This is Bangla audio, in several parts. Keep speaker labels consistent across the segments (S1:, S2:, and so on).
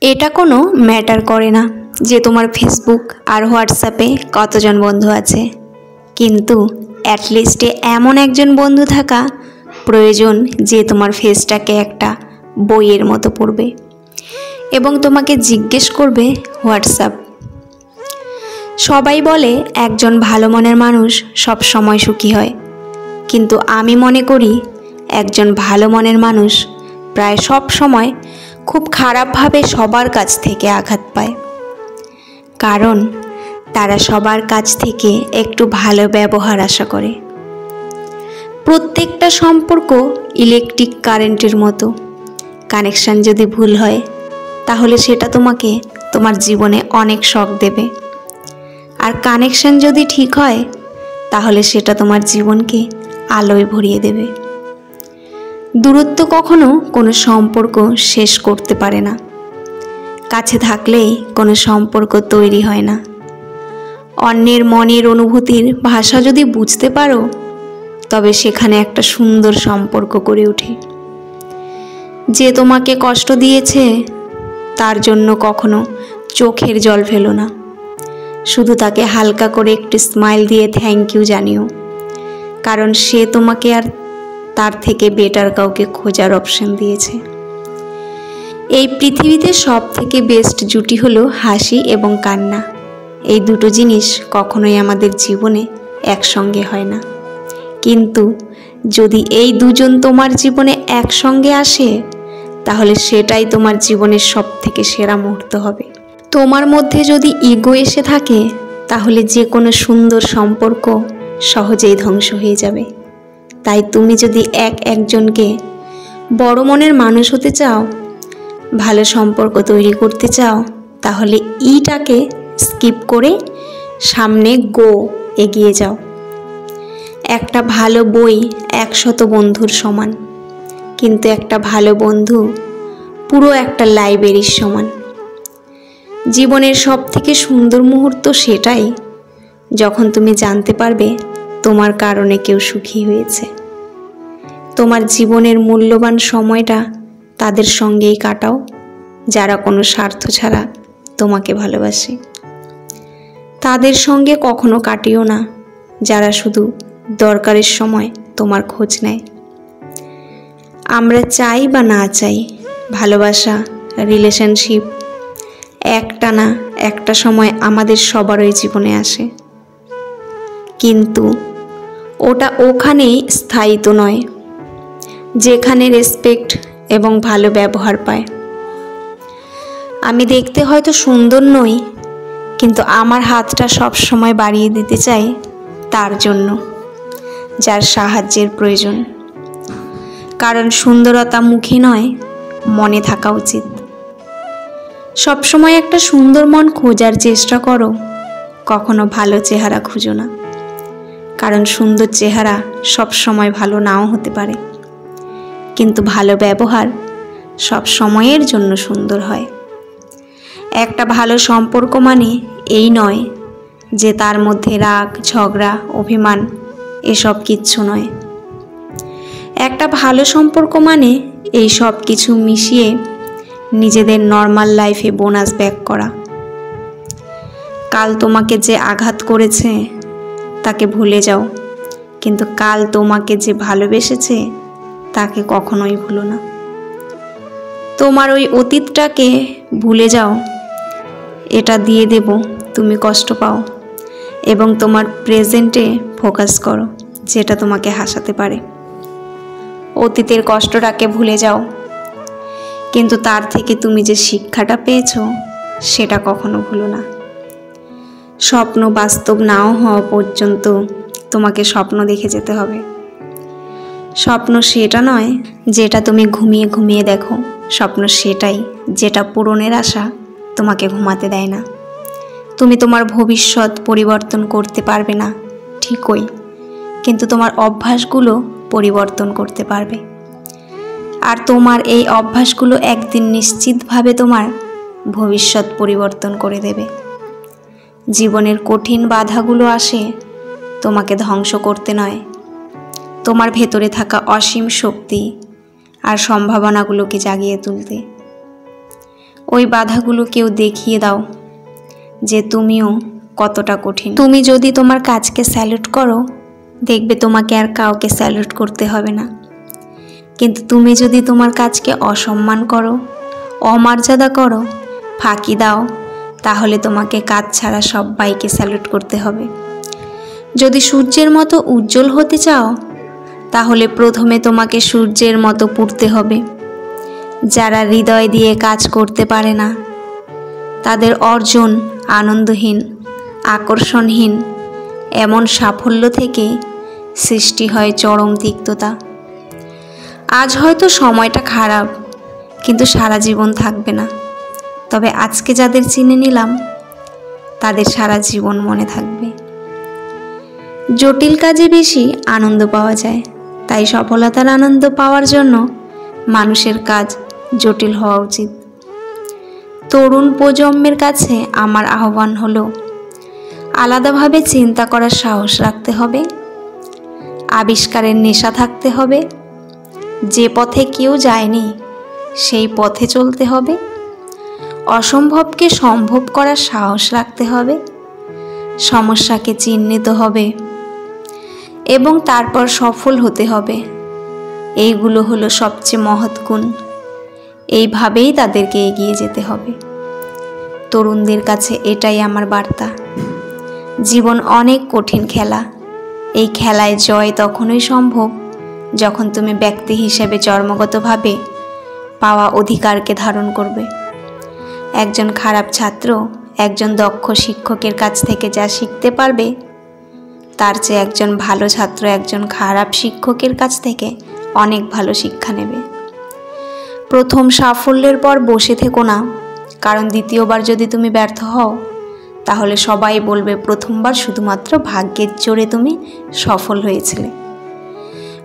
S1: এটা কোনো ম্যাটার করে না যে তোমার ফেসবুক আর হোয়াটসঅ্যাপে কতজন বন্ধু আছে, কিন্তু অ্যাটলিস্টে এমন একজন বন্ধু থাকা প্রয়োজন যে তোমার ফেসটাকে একটা বইয়ের মতো পড়বে এবং তোমাকে জিজ্ঞেস করবে হোয়াটসঅ্যাপ। সবাই বলে একজন ভালো মনের মানুষ সব সময় সুখী হয়, কিন্তু আমি মনে করি একজন ভালো মনের মানুষ প্রায় সব সময় খুব খারাপভাবে সবার কাছ থেকে আঘাত পায়, কারণ তারা সবার কাছ থেকে একটু ভালো ব্যবহার আশা করে। প্রত্যেকটা সম্পর্ক ইলেকট্রিক কারেন্টের মতো, কানেকশান যদি ভুল হয় তাহলে সেটা তোমাকে তোমার জীবনে অনেক শক দেবে, আর কানেকশান যদি ঠিক হয় তাহলে সেটা তোমার জীবনকে আলোয় ভরিয়ে দেবে। দূরত্ব কখনো কোনো সম্পর্ক শেষ করতে পারে না, কাছে থাকলেই কোনো সম্পর্ক তৈরি হয় না। অন্যের মনের অনুভূতির ভাষা যদি বুঝতে পারো তবে সেখানে একটা সুন্দর সম্পর্ক গড়ে ওঠে। যে তোমাকে কষ্ট দিয়েছে তার জন্য কখনো চোখের জল ফেলো না, শুধু তাকে হালকা করে একটু স্মাইল দিয়ে থ্যাংক ইউ জানিও, কারণ সে তোমাকে আর তার থেকে বেটার কাউকে খোঁজার অপশন দিয়েছে। এই পৃথিবীতে সব থেকে বেস্ট জুটি হলো হাসি এবং কান্না। এই দুটো জিনিস কখনোই আমাদের জীবনে একসঙ্গে হয় না, কিন্তু যদি এই দুজন তোমার জীবনে একসঙ্গে আসে তাহলে সেটাই তোমার জীবনের সব থেকে সেরা মুহূর্ত হবে। তোমার মধ্যে যদি ইগো এসে থাকে তাহলে যে কোনো সুন্দর সম্পর্ক সহজেই ধ্বংস হয়ে যাবে। তাই তুমি যদি একজনকে বড় মনের মানুষ হতে চাও, ভালো সম্পর্ক তৈরি করতে চাও, তাহলে ইটাকে স্কিপ করে সামনে এগিয়ে যাও। একটা ভালো বই 100 বন্ধুর সমান, কিন্তু একটা ভালো বন্ধু পুরো একটা লাইব্রেরির সমান। জীবনের সব থেকে সুন্দর মুহূর্ত সেটাই যখন তুমি জানতে পারবে তোমার কারণে কেউ সুখী হয়েছে। তোমার জীবনের মূল্যবান সময়টা তাদের সঙ্গেই কাটাও যারা কোনো স্বার্থ ছাড়া তোমাকে ভালোবাসে। তাদের সঙ্গে কখনো কাটিও না যারা শুধু দরকারের সময় তোমার খোঁজ নেয়। আমরা চাই বা না চাই, ভালোবাসা, রিলেশনশিপ একটা সময় আমাদের সবারই জীবনে আসে, কিন্তু ওটা ওখানেই স্থায়িত্ব নয় যেখানে রেসপেক্ট এবং ভালো ব্যবহার পায়। আমি দেখতে হয়তো সুন্দর নই, কিন্তু আমার হাতটা সব সময় বাড়িয়ে দিতে চাই তার জন্য যার সাহায্যের প্রয়োজন, কারণ সুন্দরতা মুখে নয়, মনে থাকা উচিত। সবসময় একটা সুন্দর মন খোঁজার চেষ্টা করো, কখনো ভালো চেহারা খুঁজো না, কারণ সুন্দর চেহারা সব সময় ভালো নাও হতে পারে, কিন্তু ভালো ব্যবহার সব সময়ের জন্য সুন্দর হয়। একটা ভালো সম্পর্ক মানে এই নয় যে তার মধ্যে রাগ, ঝগড়া, অভিমান এসব কিচ্ছু নয়। একটা ভালো সম্পর্ক মানে এই সব কিছু মিশিয়ে নিজেদের নর্মাল লাইফে বোনাস ব্যাক করা। কাল তোমাকে যে আঘাত করেছে তাকে ভুলে যাও, কিন্তু কাল তোমাকে যে ভালোবেসেছে তাকে কখনোই ভুলো না। তোমার ওই অতীতটাকে ভুলে যাও, এটা দিয়ে দেব তুমি কষ্ট পাও, এবং তোমার প্রেজেন্টে ফোকাস করো যেটা তোমাকে হাসাতে পারে। অতীতের কষ্টটাকে ভুলে যাও, কিন্তু তার থেকে তুমি যে শিক্ষাটা পেয়েছো সেটা কখনো ভুলো না। স্বপ্ন বাস্তব নাও হওয়া পর্যন্ত তোমাকে স্বপ্ন দেখে যেতে হবে। স্বপ্ন সেটা নয় যেটা তুমি ঘুমিয়ে ঘুমিয়ে দেখো, স্বপ্ন সেটাই যেটা পূরণের আশা তোমাকে ঘুমাতে দেয় না। তুমি তোমার ভবিষ্যৎ পরিবর্তন করতে পারবে না ঠিকই, কিন্তু তোমার অভ্যাসগুলো পরিবর্তন করতে পারবে, আর তোমার এই অভ্যাসগুলো একদিন নিশ্চিতভাবে তোমার ভবিষ্যৎ পরিবর্তন করে দেবে। জীবনের কঠিন বাধাগুলো আসে তোমাকে ধ্বংস করতে নয়, তোমার ভেতরে থাকা অসীম শক্তি আর সম্ভাবনাগুলোকে জাগিয়ে তুলতে। ওই বাধাগুলো কেউ দেখিয়ে দাও যে তুমিও কতটা কঠিন। তুমি যদি তোমার কাজকে স্যালুট করো, দেখবে তোমাকে আর কাউকে স্যালুট করতে হবে না। কিন্তু তুমি যদি তোমার কাজকে অসম্মান করো, অমর্যাদা করো, ফাঁকি দাও, তাহলে তোমাকে কাজ ছাড়া সবাইকে স্যালুট করতে হবে। যদি সূর্যের মতো উজ্জ্বল হতে চাও, তাহলে প্রথমে তোমাকে সূর্যের মতো পুড়তে হবে। যারা হৃদয় দিয়ে কাজ করতে পারে না, তাদের অর্জন আনন্দহীন, আকর্ষণহীন। এমন সাফল্য থেকে সৃষ্টি হয় চরম তিক্ততা। আজ হয়তো সময়টা খারাপ, কিন্তু সারা জীবন থাকবে না। তবে আজকে যাদের চিনে নিলাম, তাদের সারা জীবন মনে থাকবে। জটিল কাজে বেশি আনন্দ পাওয়া যায়, তাই সফলতার আনন্দ পাওয়ার জন্য মানুষের কাজ জটিল হওয়া উচিত। তরুণ প্রজন্মের কাছে আমার আহ্বান হলো, আলাদাভাবে চিন্তা করার সাহস রাখতে হবে, আবিষ্কারের নেশা থাকতে হবে, যে পথে কেউ যায়নি সেই পথে চলতে হবে, অসম্ভবকে সম্ভব করার সাহস রাখতে হবে, সমস্যাকে চিহ্নিত হবে এবং তারপর সফল হতে হবে। এইগুলো হলো সবচেয়ে মহৎ গুণ। এইভাবেই তাদেরকে এগিয়ে যেতে হবে। তরুণদের কাছে এটাই আমার বার্তা। জীবন অনেক কঠিন খেলা। এই খেলায় জয় তখনই সম্ভব যখন তুমি ব্যক্তি হিসেবে জন্মগতভাবে পাওয়া অধিকারকে ধারণ করবে। একজন খারাপ ছাত্র একজন দক্ষ শিক্ষকের কাছ থেকে যা শিখতে পারবে, তার চেয়ে একজন ভালো ছাত্র একজন খারাপ শিক্ষকের কাছ থেকে অনেক ভালো শিক্ষা নেবে। প্রথম সাফল্যের পর বসে থেকো না, কারণ দ্বিতীয়বার যদি তুমি ব্যর্থ হও, তাহলে সবাই বলবে প্রথমবার শুধুমাত্র ভাগ্যের জোরে তুমি সফল হয়েছিলে।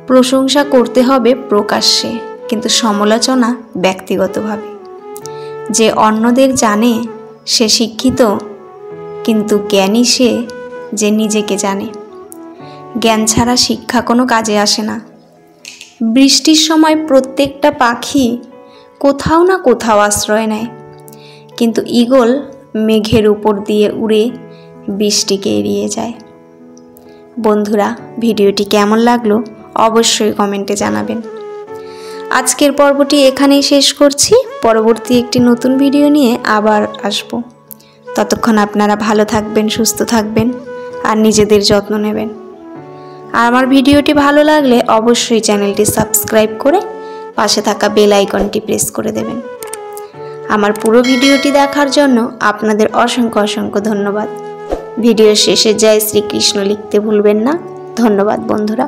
S1: প্রশংসা করতে হবে প্রকাশ্যে, কিন্তু সমালোচনা ব্যক্তিগতভাবে। যে অন্যদের জানে সে শিক্ষিত, কিন্তু জ্ঞানী সে যে নিজেকে জানে। জ্ঞান ছাড়া শিক্ষা কোনো কাজে আসে না। বৃষ্টির সময় প্রত্যেকটা পাখি কোথাও না কোথাও আশ্রয় নেয়, কিন্তু ঈগল মেঘের উপর দিয়ে উড়ে বৃষ্টিকে এড়িয়ে যায়। বন্ধুরা, ভিডিওটি কেমন লাগলো অবশ্যই কমেন্টে জানাবেন। আজকের পর্বটি এখানেই শেষ করছি। পরবর্তী একটি নতুন ভিডিও নিয়ে আবার আসব। ততক্ষণ আপনারা ভালো থাকবেন, সুস্থ থাকবেন আর নিজেদের যত্ন নেবেন। আর আমার ভিডিওটি ভালো লাগলে অবশ্যই চ্যানেলটি সাবস্ক্রাইব করে পাশে থাকা বেল আইকনটি প্রেস করে দেবেন। আমার পুরো ভিডিওটি দেখার জন্য আপনাদের অসংখ্য অসংখ্য ধন্যবাদ। ভিডিওর শেষে জয় শ্রীকৃষ্ণ লিখতে ভুলবেন না। ধন্যবাদ বন্ধুরা।